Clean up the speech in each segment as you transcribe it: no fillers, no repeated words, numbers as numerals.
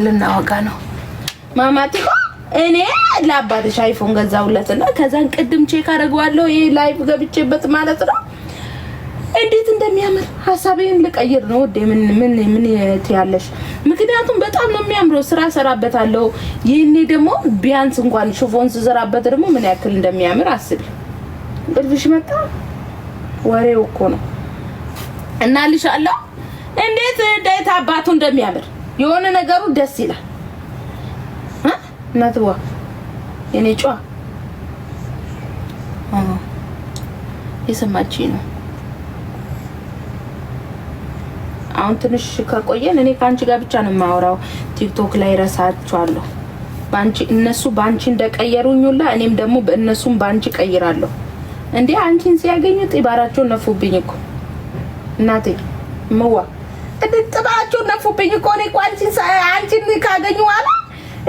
ልናወጋ ነው ማማቲ እኔ ለአባትሽ አይፎን ገዛውለትና ከዛን ቅድም ቼክ አደርገዋለሁ ይሄ ላይቭ ገብቼበት ማለት ነው እንዴት እንደሚያምር ሐሳቤን ልቀይር ነው ወዴ ምን ያለሽ ምክንያቱም በጣም ነው የሚያምረው ስራ ሰራበታለሁ ይሄኔ ደግሞ ቢያንስ እንኳን ሹፎን ስሰራበት ደግሞ ምን ያክል እንደሚያምር አስቢ ብልሽ መጣ ወሬው እኮ ነው እና ልሻለሁ እንዴት አባቱ እንደሚያምር የሆነ ነገሩ ደስ ይላል ናትዋ የኔ ጫ የሰማቺ ነው አሁን ትንሽ ከቆየን እኔ ካንቺ ጋር ብቻ ነው የማወራው ቲክቶክ ላይ ረሳቻለሁ ባንቺ እነሱ ባንቺ እንደቀየሩኝላ እኔም ደግሞ በእነሱም ባንቺ ቀይራለሁ እንዴ አንቺን ሲያገኙ ጥባራቸው ነፉብኝ እኮ እናቴ መዋ ጥባራቸው ነፉብኝ እኮ እኔ አንቺን ካገኙ ዋላ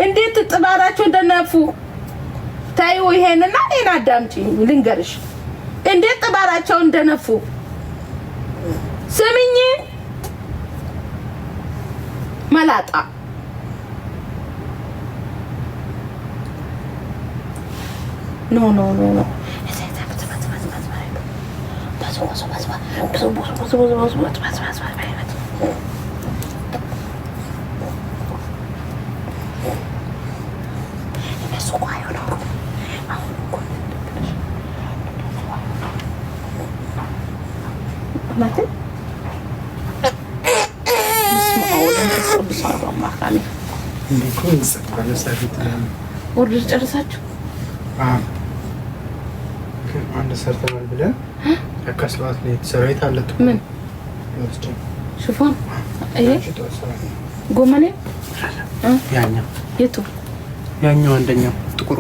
እንዴት ጥባራቸው እንደነፉ ታዩ ይሄንና እኔን አዳምጪ ልንገርሽ እንዴት ጥባራቸው እንደነፉ ስሚኝ መላጣ ኖ ወርድ ጨርሳችሁ አንድ ሰርተናል ብለን አካስላት ላይ ሰራይት አለጥ ምን ሽፎን ይሄ ጎመኔ ያኛው የቱ ያኛው አንደኛው ጥቁሩ